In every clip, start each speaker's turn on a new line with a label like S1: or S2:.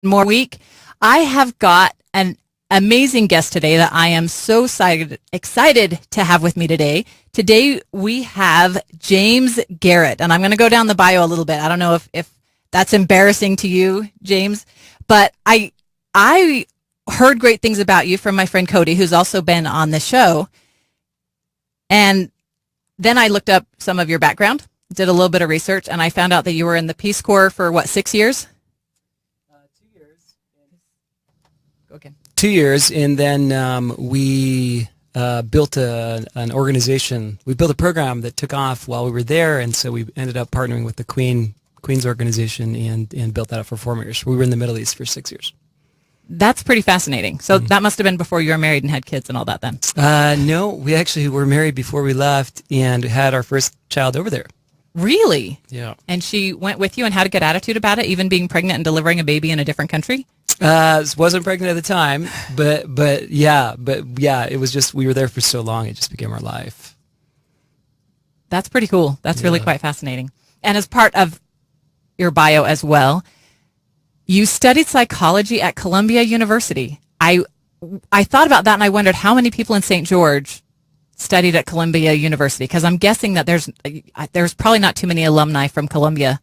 S1: more week. I have got an amazing guest today that I am so excited to have with me today. Today we have James Garrett, and I'm going to go down the bio a little bit. I don't know if that's embarrassing to you, James, but I heard great things about you from my friend Cody, who's also been on the show. And then I looked up some of your background, did a little bit of research, and I found out that you were in the Peace Corps for, 6 years?
S2: 2 years.
S1: Okay.
S2: 2 years, and then we built an organization. We built a program that took off while we were there, and so we ended up partnering with the Queen's organization and built that up for 4 years. We were in the Middle East for 6 years.
S1: That's pretty fascinating. So that must have been before you were married and had kids and all that then.
S2: No, we actually were married before we left and had our first child over there.
S1: Really?
S2: Yeah.
S1: And she went with you and had a good attitude about it, even being pregnant and delivering a baby in a different country?
S2: Wasn't pregnant at the time, but yeah, it was just, we were there for so long, it just became our life.
S1: That's pretty cool. That's really quite fascinating. And as part of your bio as well, you studied psychology at Columbia University. I thought about that and I wondered how many people in St. George studied at Columbia University, because I'm guessing that there's probably not too many alumni from Columbia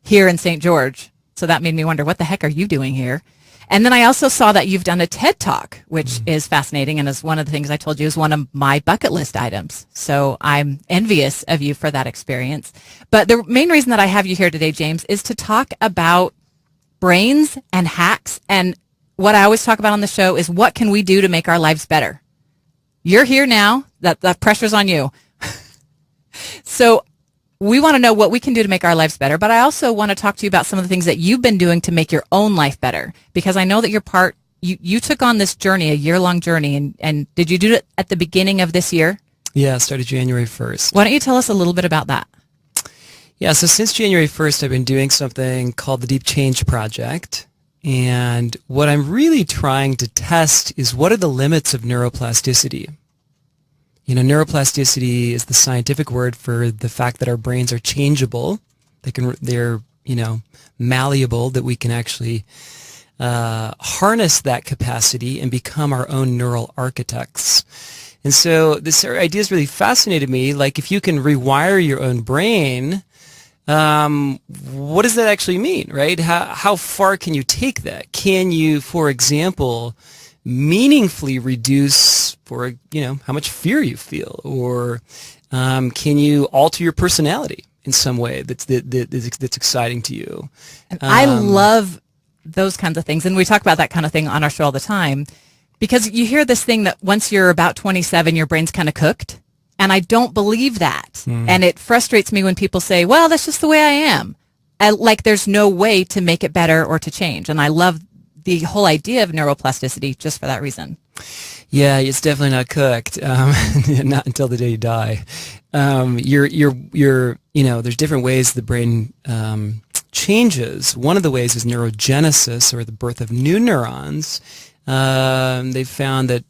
S1: here in St. George. So that made me wonder, what the heck are you doing here? And then I also saw that you've done a TED Talk, which is fascinating, and is one of the things I told you is one of my bucket list items. So I'm envious of you for that experience. But the main reason that I have you here today, James, is to talk about brains and hacks. And what I always talk about on the show is, what can we do to make our lives better? You're here now. That pressure's on you. So we want to know what we can do to make our lives better. But I also want to talk to you about some of the things that you've been doing to make your own life better, because I know that you took on this journey, a year-long journey. And did you do it at the beginning of this year?
S2: Yeah, it started January 1st.
S1: Why don't you tell us a little bit about that?
S2: Yeah, so since January 1st, I've been doing something called the Deep Change Project. And what I'm really trying to test is, what are the limits of neuroplasticity? You know, neuroplasticity is the scientific word for the fact that our brains are changeable. They're malleable, that we can actually harness that capacity and become our own neural architects. And so this idea has really fascinated me. Like, if you can rewire your own brain, what does that actually mean, right? How far can you take that? Can you, for example, meaningfully reduce how much fear you feel, or can you alter your personality in some way that's exciting to you?
S1: And I love those kinds of things, and we talk about that kind of thing on our show all the time, because you hear this thing that once you're about 27, your brain's kind of cooked. And I don't believe that. And it frustrates me when people say, well, that's just the way I am. Like there's no way to make it better or to change. And I love the whole idea of neuroplasticity just for that reason.
S2: Yeah, it's definitely not cooked. Not until the day you die. There's different ways the brain changes. One of the ways is neurogenesis, or the birth of new neurons. They've found that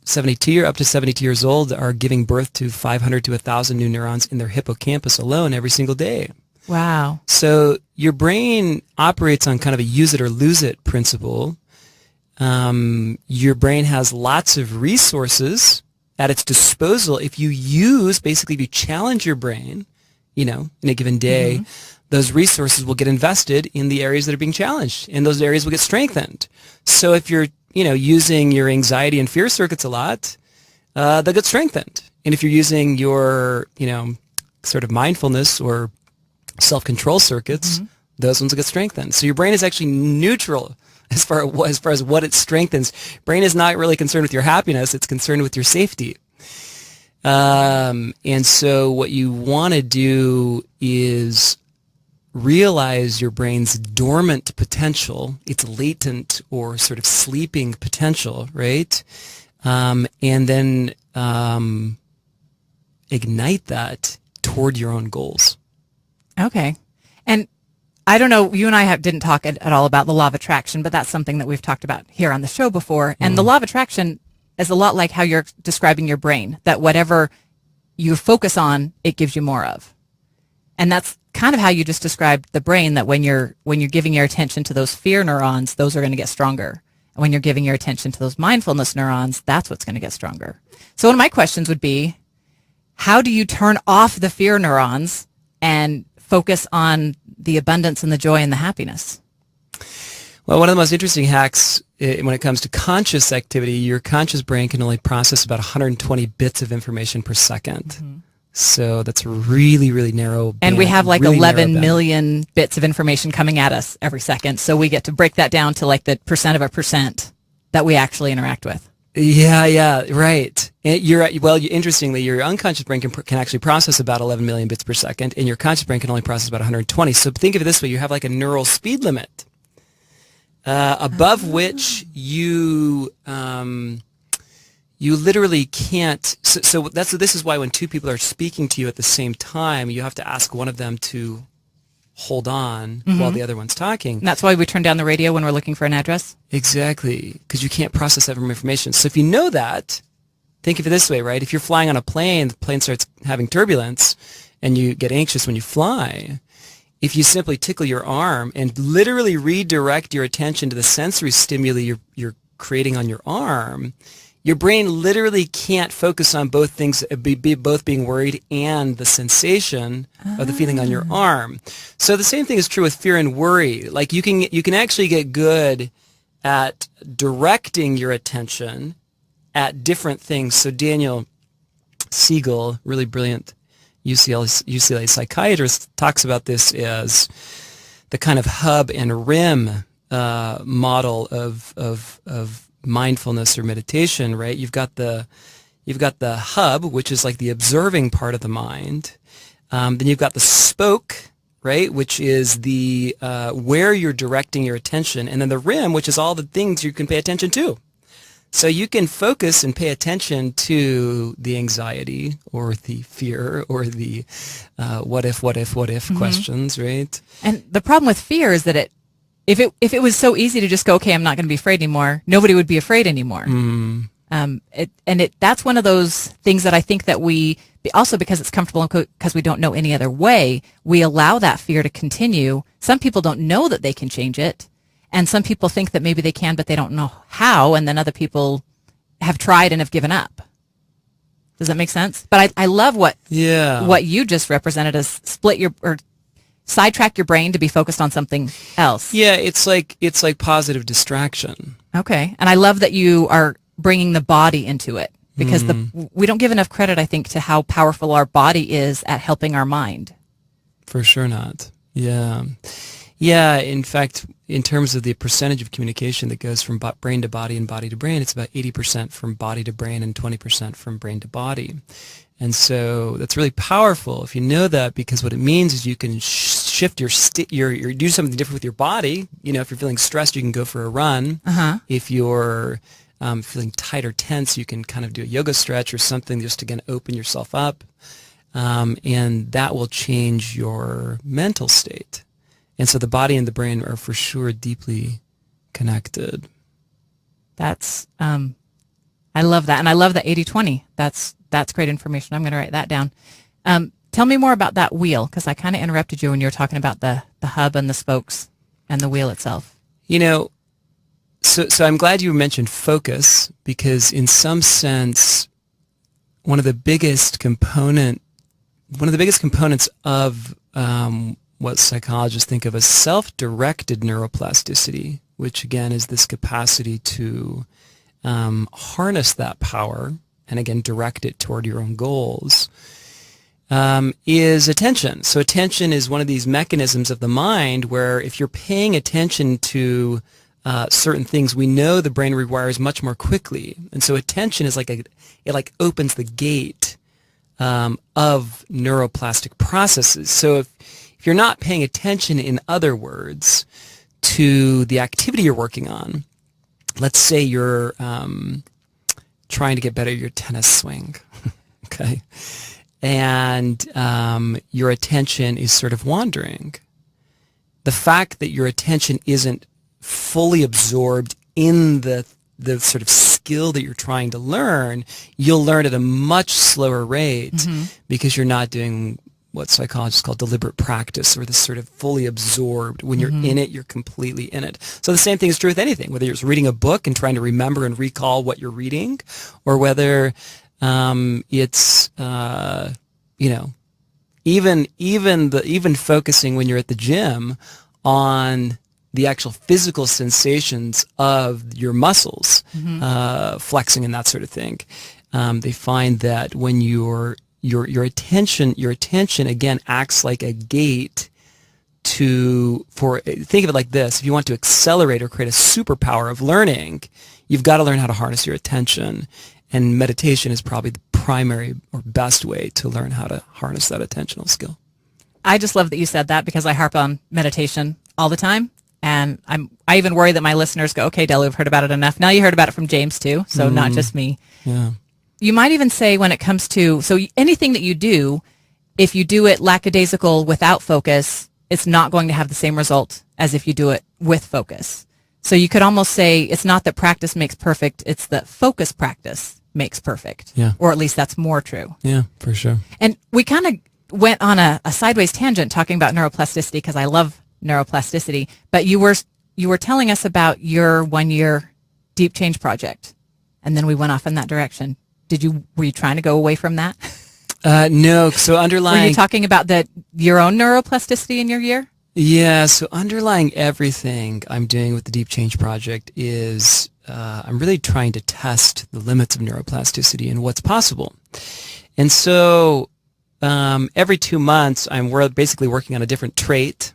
S2: up to 72 years old are giving birth to 500 to 1,000 new neurons in their hippocampus alone every single day.
S1: Wow.
S2: So your brain operates on kind of a use it or lose it principle. Your brain has lots of resources at its disposal. If you challenge your brain, in a given day, those resources will get invested in the areas that are being challenged, and those areas will get strengthened. So if you're using your anxiety and fear circuits a lot, they'll get strengthened. And if you're using your, sort of mindfulness or self-control circuits, those ones will get strengthened. So your brain is actually neutral as far as what it strengthens. Brain is not really concerned with your happiness; it's concerned with your safety. And so what you want to do is realize your brain's dormant potential, its latent or sort of sleeping potential, right? And then ignite that toward your own goals.
S1: Okay. And I don't know, you and I didn't talk at all about the law of attraction, but that's something that we've talked about here on the show before. And the law of attraction is a lot like how you're describing your brain, that whatever you focus on, it gives you more of. And that's kind of how you just described the brain, that when you're giving your attention to those fear neurons, those are going to get stronger. And when you're giving your attention to those mindfulness neurons, that's what's going to get stronger. So one of my questions would be, how do you turn off the fear neurons and focus on the abundance and the joy and the happiness?
S2: Well, one of the most interesting hacks when it comes to conscious activity, your conscious brain can only process about 120 bits of information per second. Mm-hmm. So that's really, really narrow.
S1: And we have like really 11 million bits of information coming at us every second. So we get to break that down to like the percent of a percent that we actually interact with.
S2: Yeah, right. Interestingly, your unconscious brain can actually process about 11 million bits per second, and your conscious brain can only process about 120. So think of it this way: you have like a neural speed limit above which you literally can't. So this is why when two people are speaking to you at the same time, you have to ask one of them to hold on while the other one's talking.
S1: And that's why we turn down the radio when we're looking for an address?
S2: Exactly, because you can't process that information. So if you know that, think of it this way, right? If you're flying on a plane, the plane starts having turbulence, and you get anxious when you fly. If you simply tickle your arm and literally redirect your attention to the sensory stimuli you're creating on your arm, your brain literally can't focus on both things, both being worried and the sensation of the feeling on your arm. So the same thing is true with fear and worry. Like you can actually get good at directing your attention at different things. So Daniel Siegel, really brilliant UCLA psychiatrist, talks about this as the kind of hub and rim model of mindfulness or meditation, right? You've got the hub, which is like the observing part of the mind. Then you've got the spoke, right, which is the where you're directing your attention, and then the rim, which is all the things you can pay attention to. So you can focus and pay attention to the anxiety or the fear or the what if questions, right?
S1: And the problem with fear is that if it was so easy to just go, okay, I'm not going to be afraid anymore, nobody would be afraid anymore. That's one of those things that I think that we, also because it's comfortable and because we don't know any other way, we allow that fear to continue. Some people don't know that they can change it. And some people think that maybe they can, but they don't know how. And then other people have tried and have given up. Does that make sense? But I love what you just represented as sidetrack your brain to be focused on something else.
S2: Yeah, it's like positive distraction.
S1: Okay. And I love that you are bringing the body into it, because we don't give enough credit, I think, to how powerful our body is at helping our mind.
S2: For sure not. Yeah. Yeah, in fact, in terms of the percentage of communication that goes from brain to body and body to brain, it's about 80% from body to brain and 20% from brain to body. And so that's really powerful if you know that, because what it means is you can shift your do something different with your body. You know, if you're feeling stressed, you can go for a run. If you're feeling tight or tense, you can kind of do a yoga stretch or something just to, again, open yourself up. And that will change your mental state. And so the body and the brain are for sure deeply connected.
S1: That's, I love that. And I love the 80-20. That's great information. I'm going to write that down. Tell me more about that wheel, because I kind of interrupted you when you were talking about the hub and the spokes and the wheel itself.
S2: You know, so I'm glad you mentioned focus, because in some sense, one of the biggest components of what psychologists think of as self-directed neuroplasticity, which again is this capacity to harness that power and again direct it toward your own goals, is attention. So attention is one of these mechanisms of the mind where if you're paying attention to certain things, we know the brain rewires much more quickly. And so attention is it opens the gate of neuroplastic processes. So if you're not paying attention, in other words, to the activity you're working on, let's say you're trying to get better at your tennis swing, okay, and your attention is sort of wandering. The fact that your attention isn't fully absorbed in the sort of skill that you're trying to learn, you'll learn at a much slower rate because you're not doing what psychologists call deliberate practice, or this sort of fully absorbed. When you're in it, you're completely in it. So the same thing is true with anything, whether you're reading a book and trying to remember and recall what you're reading, or whether it's even focusing when you're at the gym on the actual physical sensations of your muscles, flexing and that sort of thing. They find that when your attention again acts like a gate think of it like this: if you want to accelerate or create a superpower of learning, you've got to learn how to harness your attention, and meditation is probably the primary or best way to learn how to harness that attentional skill.
S1: I just love that you said that, because I harp on meditation all the time. And I even worry that my listeners go, okay, Della, we've heard about it enough. Now you heard about it from James too, so not just me.
S2: Yeah.
S1: You might even say when it comes to, so anything that you do, if you do it lackadaisical without focus, it's not going to have the same result as if you do it with focus. So you could almost say it's not that practice makes perfect, it's that focus practice makes perfect.
S2: Yeah.
S1: Or at least that's more true.
S2: Yeah, for sure.
S1: And we kind of went on a sideways tangent talking about neuroplasticity, because I love neuroplasticity, but you were telling us about your 1-year deep change project, and then we went off in that direction. Were you trying to go away from that?
S2: No. So underlying,
S1: were you talking about your own neuroplasticity in your year?
S2: Yeah. So underlying everything I'm doing with the deep change project is I'm really trying to test the limits of neuroplasticity and what's possible. And so every 2 months, we're basically working on a different trait.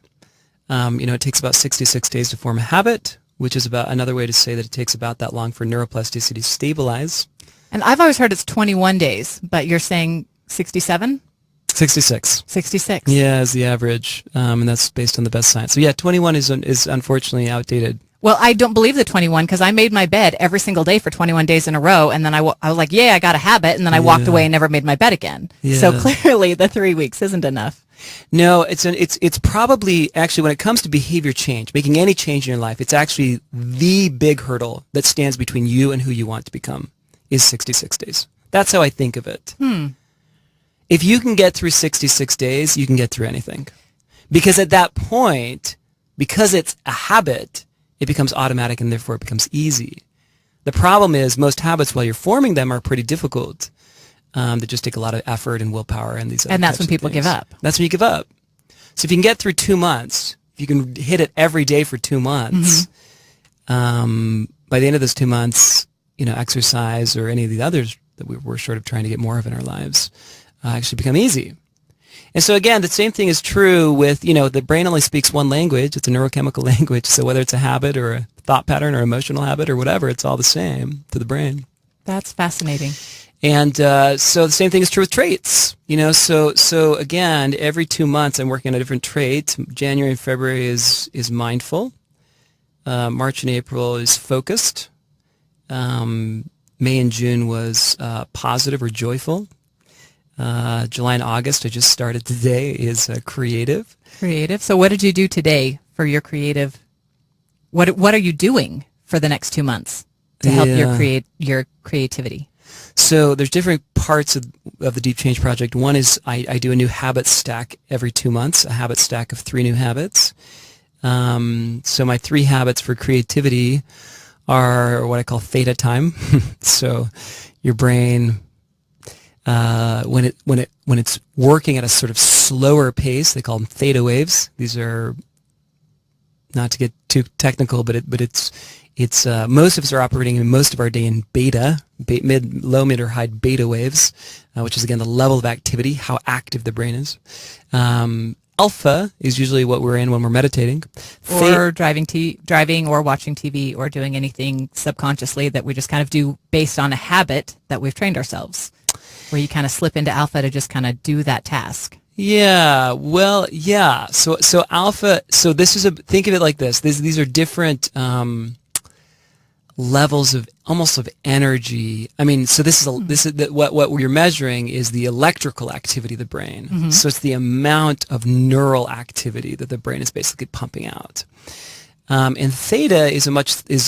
S2: It takes about 66 days to form a habit, which is about another way to say that it takes about that long for neuroplasticity to stabilize.
S1: And I've always heard it's 21 days, but you're saying 67?
S2: 66.
S1: 66.
S2: Yeah, is the average, and that's based on the best science. So yeah, 21 is unfortunately outdated.
S1: Well, I don't believe the 21, because I made my bed every single day for 21 days in a row, and then I was like, yeah, I got a habit, and then I walked away and never made my bed again.
S2: Yeah.
S1: So clearly the 3 weeks isn't enough.
S2: No, it's probably, actually, when it comes to behavior change, making any change in your life, it's actually the big hurdle that stands between you and who you want to become is 66 days. That's how I think of it. If you can get through 66 days, you can get through anything. Because at that point, because it's a habit, it becomes automatic and therefore it becomes easy. The problem is most habits, while you're forming them, are pretty difficult. They just take a lot of effort and willpower and these other
S1: And that's when
S2: types of
S1: people
S2: things.
S1: give up.
S2: That's when you give up. So if you can get through 2 months, if you can hit it every day for 2 months, by the end of those 2 months, exercise or any of the others that we're sort of trying to get more of in our lives actually become easy. And so again, the same thing is true with, the brain only speaks one language. It's a neurochemical language. So whether it's a habit or a thought pattern or emotional habit or whatever, it's all the same to the brain.
S1: That's fascinating.
S2: And so the same thing is true with traits. So again, every 2 months I'm working on a different trait. January and February is mindful. March and April is focused. May and June was positive or joyful. July and August, I just started today, is creative.
S1: Creative. So what did you do today for your creative? What are you doing for the next 2 months to help your creativity?
S2: So there's different parts of the Deep Change Project. One is I do a new habit stack every 2 months, a habit stack of 3 new habits. So my 3 habits for creativity are what I call theta time. So your brain, when it's working at a sort of slower pace, they call them theta waves. These are, not to get too technical, but it's most of us are operating in most of our day in beta, low, mid, or high beta waves, which is again the level of activity, how active the brain is. Alpha is usually what we're in when we're meditating.
S1: Or driving or watching TV or doing anything subconsciously that we just kind of do based on a habit that we've trained ourselves, where you kind of slip into alpha to just kind of do that task.
S2: Yeah, well, yeah. So alpha, so this is think of it like this. These are different levels of almost of energy. I mean, so what you're measuring is the electrical activity of the brain. Mm-hmm. So it's the amount of neural activity that the brain is basically pumping out. And theta is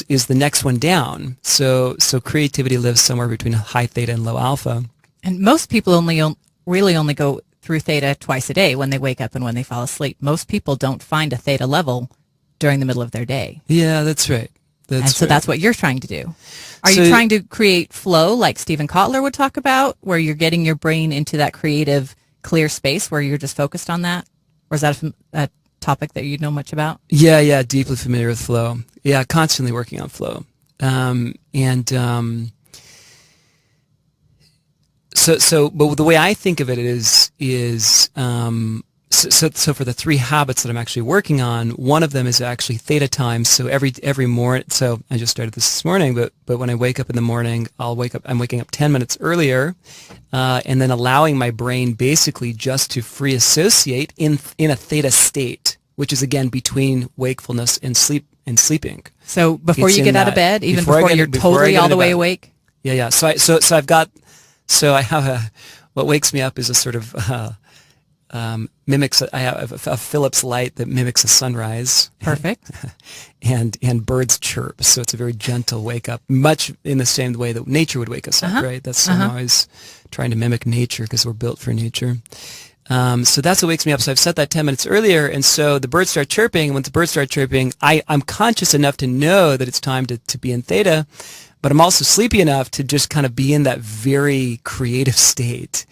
S2: is the next one down. So creativity lives somewhere between high theta and low alpha.
S1: And most people really only go through theta twice a day when they wake up and when they fall asleep. Most people don't find a theta level during the middle of their day.
S2: Yeah, that's right.
S1: That's what you're trying to do. Are you trying to create flow like Stephen Kotler would talk about, where you're getting your brain into that creative, clear space where you're just focused on that? Or is that a topic that you know much about?
S2: Yeah, deeply familiar with flow. Yeah, constantly working on flow. But the way I think of it so for the 3 habits that I'm actually working on, one of them is actually theta time. So every morning, so I just started this morning, but when I wake up in the morning, I'm waking up 10 minutes earlier, and then allowing my brain basically just to free associate in a theta state, which is again between wakefulness and sleeping.
S1: So before you get out of bed, even before you're totally all the way awake?
S2: Yeah. So I have what wakes me up is a sort of mimics. I have a Philips light that mimics a sunrise.
S1: Perfect.
S2: and birds chirp. So it's a very gentle wake up, much in the same way that nature would wake us up, right? I'm always trying to mimic nature because we're built for nature. So that's what wakes me up. So I've set that 10 minutes earlier, and so the birds start chirping. And once the birds start chirping, I'm conscious enough to know that it's time to be in theta, but I'm also sleepy enough to just kind of be in that very creative state.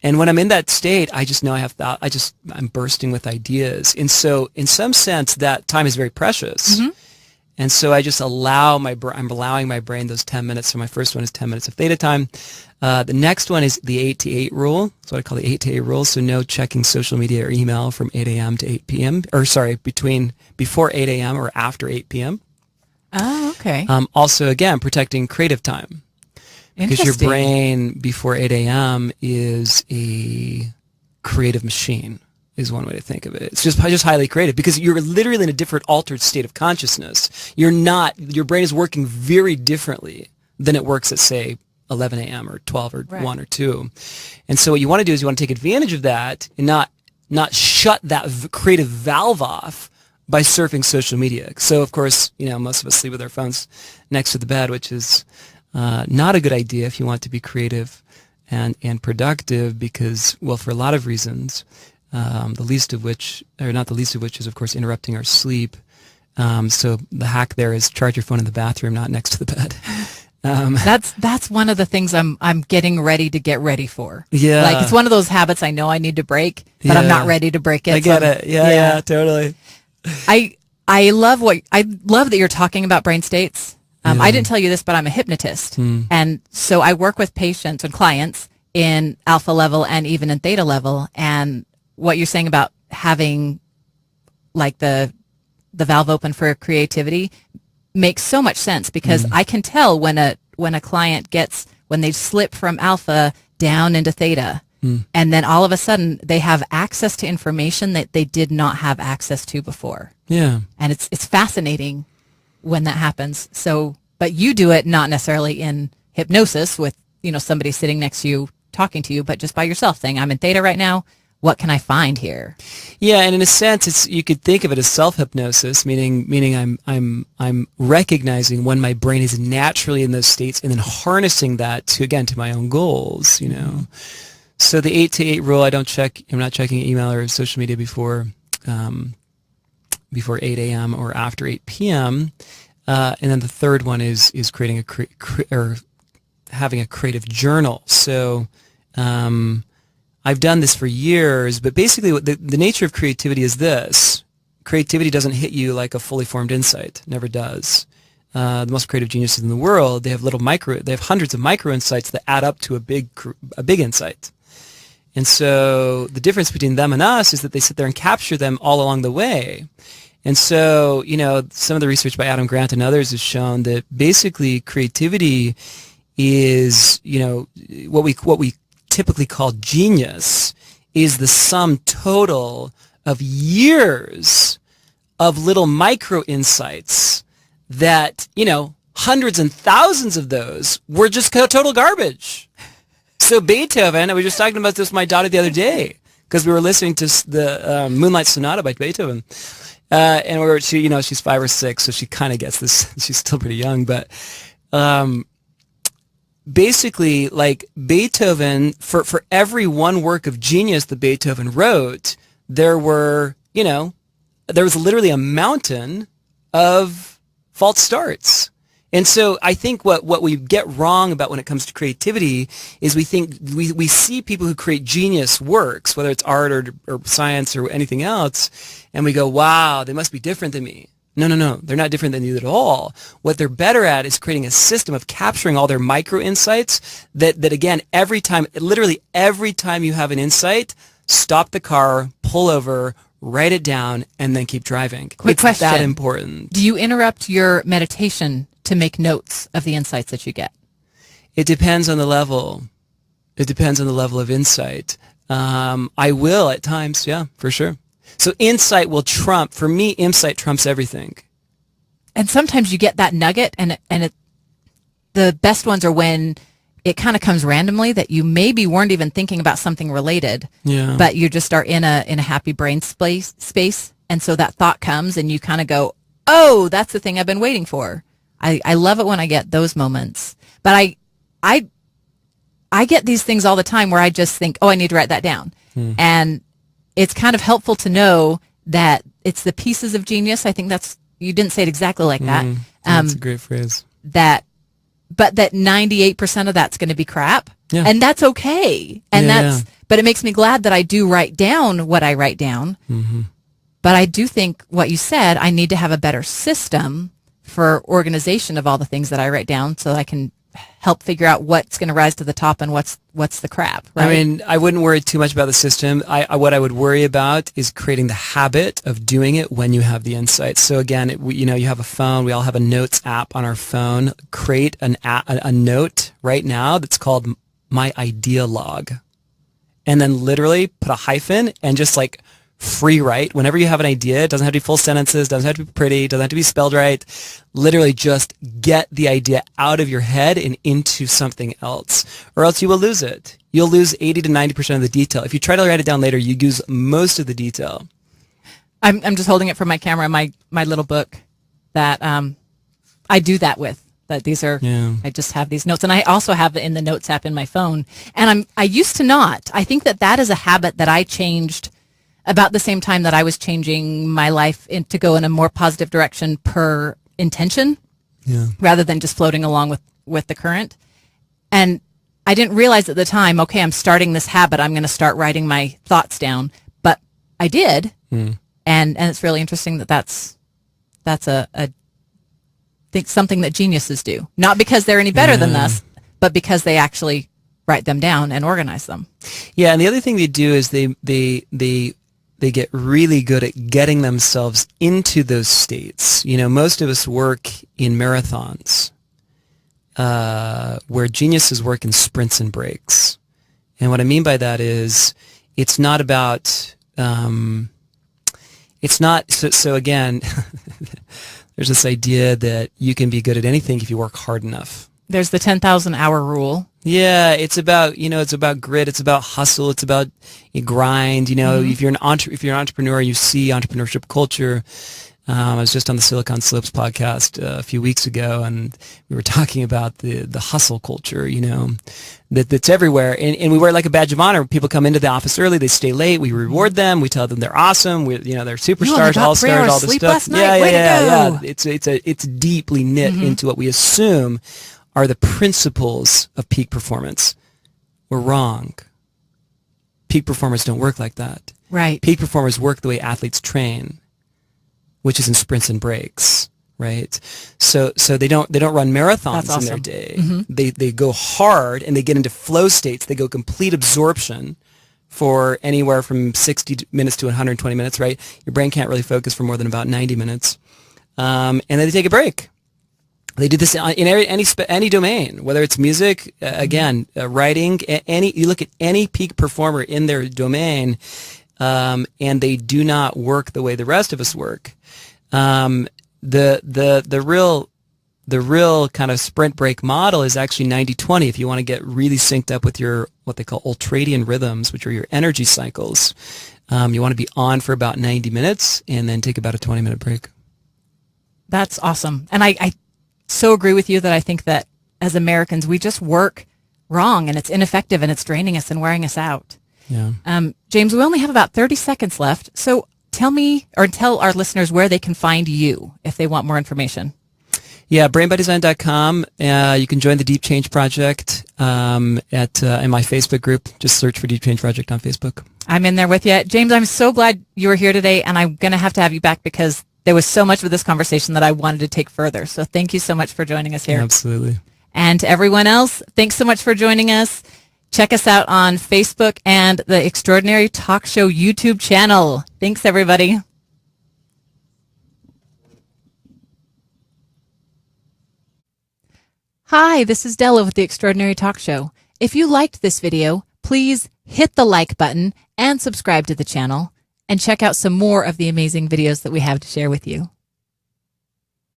S2: And when I'm in that state, I just know I'm bursting with ideas. And so in some sense, that time is very precious. Mm-hmm. And so I just I'm allowing my brain those 10 minutes. So my first one is 10 minutes of theta time. The next one is the 8 to 8 rule. That's what I call the 8 to 8 rule. So no checking social media or email from 8 a.m. to 8 p.m. Before 8 a.m. or after 8 p.m.
S1: Oh, okay.
S2: Also, again, protecting creative time. Because your brain before 8 a.m. is a creative machine, is one way to think of it. It's just highly creative because you're literally in a different altered state of consciousness. Your brain is working very differently than it works at, say, 11 a.m. or 12 or 1 or 2. And so what you want to do is you want to take advantage of that and not shut that creative valve off by surfing social media. So, of course, most of us sleep with our phones next to the bed, which is not a good idea if you want to be creative and productive because, well, for a lot of reasons, not the least of which is, of course, interrupting our sleep. So the hack there is charge your phone in the bathroom, not next to the bed.
S1: That's one of the things I'm getting ready to get ready for.
S2: Yeah.
S1: Like it's one of those habits I know I need to break, but I'm not ready to break it.
S2: I get it. Yeah, totally.
S1: I love that you're talking about brain states. I didn't tell you this, but I'm a hypnotist. And so I work with patients and clients in alpha level and even in theta level. And what you're saying about having like the valve open for creativity makes so much sense because I can tell when a client when they slip from alpha down into theta. And then all of a sudden they have access to information that they did not have access to before.
S2: Yeah.
S1: And it's fascinating when that happens. So, but you do it not necessarily in hypnosis with, somebody sitting next to you talking to you, but just by yourself saying, I'm in theta right now. What can I find here?
S2: Yeah, and in a sense, you could think of it as self-hypnosis, meaning I'm recognizing when my brain is naturally in those states and then harnessing that to my own goals, So the 8 to 8 rule, I'm not checking email or social media before 8 a.m. or after 8 p.m. And then the third one is creating or having a creative journal. So I've done this for years, but basically the nature of creativity is this. Creativity doesn't hit you like a fully formed insight. Never does. The most creative geniuses in the world, they have hundreds of micro insights that add up to a big insight. And so the difference between them and us is that they sit there and capture them all along the way. And so, some of the research by Adam Grant and others has shown that basically creativity is, what we typically call genius is the sum total of years of little micro insights that, hundreds and thousands of those were just total garbage. So Beethoven, I was just talking about this with my daughter the other day because we were listening to the Moonlight Sonata by Beethoven. And she's 5 or 6, so she kind of gets this. She's still pretty young, but basically, like Beethoven, for every one work of genius that Beethoven wrote, there was literally a mountain of false starts. And so I think what we get wrong about when it comes to creativity is we think we see people who create genius works, whether it's art or science or anything else, and we go, wow, they must be different than me. No, they're not different than you at all. What they're better at is creating a system of capturing all their micro insights that again, literally every time you have an insight, stop the car, pull over, write it down, and then keep driving.
S1: Quick question.
S2: It's that important.
S1: Do you interrupt your meditation to make notes of the insights that you get?
S2: It depends on the level. It depends on the level of insight. I will at times, yeah, for sure. So insight will trump, for me, insight trumps everything.
S1: And sometimes you get that nugget, and the best ones are when it kind of comes randomly that you maybe weren't even thinking about something related, but you just are in a happy brain space, and so that thought comes, and you kind of go, oh, that's the thing I've been waiting for. I love it when I get those moments, but I get these things all the time where I just think, oh, I need to write that down, and it's kind of helpful to know that it's the pieces of genius. I think you didn't say it exactly like that.
S2: That's a great phrase.
S1: But that 98% of that's going to be crap, and that's okay. And but it makes me glad that I do write down what I write down. Mm-hmm. But I do think what you said, I need to have a better system for organization of all the things that I write down so that I can help figure out what's going to rise to the top and what's the crap, right?
S2: I mean, I wouldn't worry too much about the system. What I would worry about is creating the habit of doing it when you have the insights. So again, you have a phone. We all have a notes app on our phone. Create a note right now that's called My Idea Log. And then literally put a hyphen and just like free write. Whenever you have an idea, it doesn't have to be full sentences, doesn't have to be pretty, doesn't have to be spelled right. Literally just get the idea out of your head and into something else, or else you will lose it. You'll lose 80 to 90% of the detail. If you try to write it down later, you lose most of the detail.
S1: I'm just holding it for my camera, my little book that I do that with. That these are, I just have these notes, and I also have it in the notes app in my phone. And I used to not. I think that is a habit that I changed about the same time that I was changing my life to go in a more positive direction per intention, rather than just floating along with the current. And I didn't realize at the time, okay, I'm starting this habit. I'm going to start writing my thoughts down. But I did, and it's really interesting that's something that geniuses do. Not because they're any better than us, but because they actually write them down and organize them.
S2: Yeah, and the other thing they do is they get really good at getting themselves into those states. Most of us work in marathons, where geniuses work in sprints and breaks. And what I mean by that is it's not about, so again, there's this idea that you can be good at anything if you work hard enough.
S1: There's the 10,000 hour rule.
S2: Yeah, it's about grit, it's about hustle, it's about grind. If you're an entrepreneur, you see entrepreneurship culture. I was just on the Silicon Slopes podcast a few weeks ago, and we were talking about the hustle culture, that's everywhere. And we wear it like a badge of honor. People come into the office early, they stay late, we reward them, we tell them they're awesome, they're superstars, all stars, all this stuff. Yeah. It's deeply knit into what we assume are the principles of peak performance. We're wrong. Peak performers don't work like that.
S1: Right.
S2: Peak performers work the way athletes train, which is in sprints and breaks, right? So they don't run marathons in their day. They go hard and they get into flow states. They go complete absorption for anywhere from 60 minutes to 120 minutes, right? Your brain can't really focus for more than about 90 minutes. And then they take a break. They do this in any domain, whether it's music, writing, you look at any peak performer in their domain, and they do not work the way the rest of us work. The real kind of sprint break model is actually 90-20. If you want to get really synced up with your, what they call ultradian rhythms, which are your energy cycles, you want to be on for about 90 minutes and then take about a 20-minute break.
S1: That's awesome. And I so agree with you that I think that as Americans, we just work wrong, and it's ineffective, and it's draining us and wearing us out.
S2: Yeah.
S1: James, we only have about 30 seconds left. So tell me, or tell our listeners where they can find you if they want more information.
S2: Yeah, brainbodydesign.com. You can join the Deep Change Project in my Facebook group. Just search for Deep Change Project on Facebook.
S1: I'm in there with you. James, I'm so glad you were here today, and I'm going to have you back because there was so much of this conversation that I wanted to take further. So thank you so much for joining us here.
S2: Absolutely.
S1: And to everyone else, thanks so much for joining us. Check us out on Facebook and the Extraordinary Talk Show YouTube channel. Thanks, everybody. Hi, this is Della with the Extraordinary Talk Show. If you liked this video, please hit the like button and subscribe to the channel, and check out some more of the amazing videos that we have to share with you.